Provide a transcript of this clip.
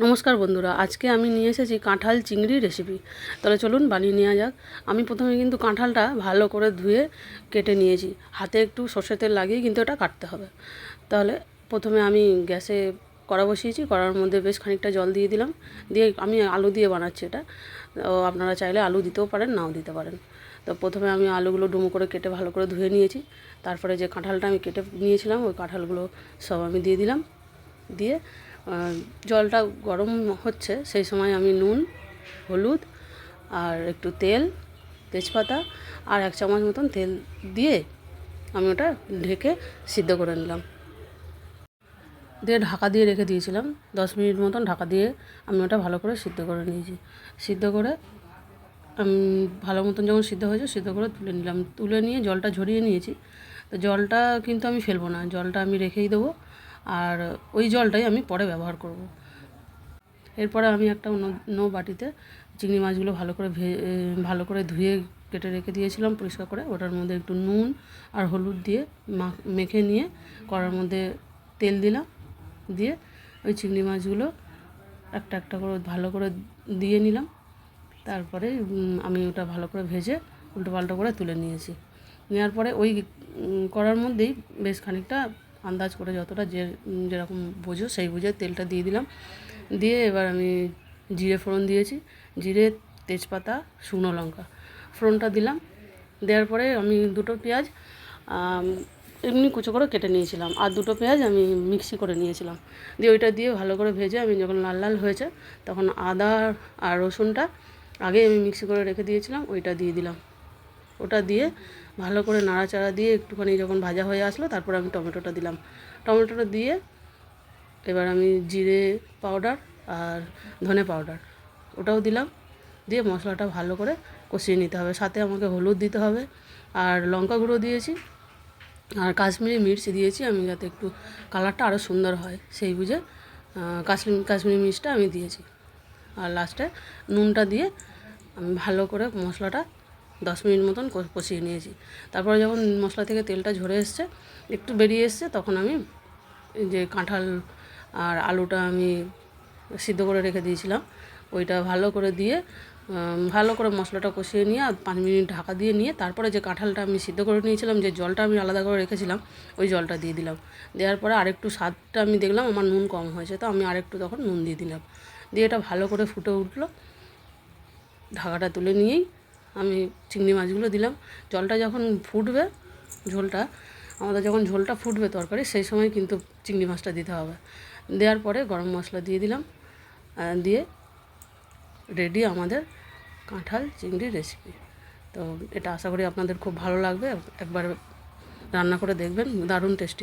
নমস্কার বন্ধুরা, আজকে আমি নিয়ে এসেছি কাঁঠাল চিংড়ি রেসিপি। তাহলে চলুন বানিয়ে নেওয়া যাক। আমি প্রথমে কিন্তু কাঁঠালটা ভালো করে ধুয়ে কেটে নিয়েছি। হাতে একটু সর্ষের তেল লাগিয়ে কিন্তু এটা কাটতে হবে। তাহলে প্রথমে আমি গ্যাসে কড়া বসিয়েছি, কড়ার মধ্যে বেশ খানিকটা জল দিয়ে দিলাম। দিয়ে আমি আলু দিয়ে বানাচ্ছি এটা। আপনারা চাইলে আলু দিতেও পারেন, নাও দিতে পারেন। তো প্রথমে আমি আলুগুলো ডুমো করে কেটে ভালো করে ধুয়ে নিয়েছি। তারপরে যে কাঁঠালটা আমি কেটে নিয়েছিলাম ওই কাঁঠালগুলো সব আমি দিয়ে দিলাম। দিয়ে জলটা গরম হচ্ছে সেই সময় আমি নুন, হলুদ আর একটু তেল, তেজপাতা আর 1 চামচ মতন তেল দিয়ে আমি ওটা ঢেকে সিদ্ধ করে নিলাম। দিয়ে ঢাকা দিয়ে রেখে দিয়েছিলাম 10 মিনিট মতন। ঢাকা দিয়ে আমি ওটা ভালো করে সিদ্ধ করে নিয়েছি। সিদ্ধ করে আমি ভালো মতন যখন সিদ্ধ হয়েছে সিদ্ধ করে তুলে নিলাম। তুলে নিয়ে জলটা ঝরিয়ে নিয়েছি। তো জলটা কিন্তু আমি ফেলবো না, জলটা আমি রেখেই দেবো। আর ওই জলটাই আমি পরে ব্যবহার করব। এরপরে আমি একটা অন্য বাটিতে চিংড়ি মাছগুলো ভালো করে ধুয়ে কেটে রেখে দিয়েছিলাম পরিষ্কার করে। ওটার মধ্যে একটু নুন আর হলুদ দিয়ে মেখে নিয়ে কড়ার মধ্যে তেল দিলাম। দিয়ে ওই চিংড়ি মাছগুলো একটা একটা করে ভালো করে দিয়ে নিলাম। তারপরে আমি ওটা ভালো করে ভেজে উল্টো পাল্টো করে তুলে নিয়েছি। নেওয়ার পরে ওই কড়ার মধ্যেই বেশ খানিকটা আন্দাজ করে যতটা যেরকম বোঝো সেই বুঝে তেলটা দিয়ে দিলাম। দিয়ে এবার আমি জিরে ফোড়ন দিয়েছি। জিরে, তেজপাতা, শুকনো লঙ্কা ফোড়নটা দিলাম। দেওয়ার পরে আমি 2টো পেঁয়াজ এমনি কুচো করে কেটে নিয়েছিলাম, আর 2টো পেঁয়াজ আমি মিক্সি করে নিয়েছিলাম। দিয়ে ওইটা দিয়ে ভালো করে ভেজে আমি যখন লাল লাল হয়েছে তখন আদা আর রসুনটা আগে আমি মিক্সি করে রেখে দিয়েছিলাম ওইটা দিয়ে দিলাম। ওটা দিয়ে ভালো করে নাড়াচাড়া দিয়ে একটুখানি যখন ভাজা হয়ে আসলো তারপর আমি টমেটোটা দিলাম। টমেটোটা দিয়ে এবার আমি জিরে পাউডার আর ধনে পাউডার ওটাও দিলাম। দিয়ে মশলাটা ভালো করে কষিয়ে নিতে হবে। সাথে আমাকে হলুদ দিতে হবে আর লঙ্কা গুঁড়ো দিয়েছি আর কাশ্মীরি মির্চ দিয়েছি আমি, যাতে একটু কালারটা আরও সুন্দর হয় সেই বুঝে কাশ্মীরি মির্চটা আমি দিয়েছি। আর লাস্টে নুনটা দিয়ে আমি ভালো করে মশলাটা 10 মিনিট মতন কষিয়ে নিয়েছি। তারপরে যখন মশলা থেকে তেলটা ঝরে এসছে, একটু বেরিয়ে এসছে, তখন আমি যে কাঁঠাল আর আলুটা আমি সিদ্ধ করে রেখে দিয়েছিলাম ওইটা ভালো করে দিয়ে ভালো করে মশলাটা কষিয়ে নিয়ে 5 মিনিট ঢাকা দিয়ে নিয়ে তারপরে যে কাঁঠালটা আমি সিদ্ধ করে নিয়েছিলাম, যে জলটা আমি আলাদা করে রেখেছিলাম ওই জলটা দিয়ে দিলাম। দেওয়ার পরে আরেকটু স্বাদটা আমি দেখলাম আমার নুন কম হয়েছে, তো আমি আরেকটু তখন নুন দিয়ে দিলাম। দিয়ে এটা ভালো করে ফুটে উঠলো। ঢাকাটা তুলে নিয়েই আমি চিংড়ি মাছগুলো দিলাম। জলটা যখন ফুটবে, আমাদের যখন ঝোলটা ফুটবে তরকারি, সেই সময় কিন্তু চিংড়ি মাছটা দিতে হবে। দেওয়ার পরে গরম মশলা দিয়ে দিলাম। দিয়ে রেডি আমাদের কাঁঠাল চিংড়ি রেসিপি। তো এটা আশা করি আপনাদের খুব ভালো লাগবে। একবার রান্না করে দেখবেন, দারুণ টেস্টি।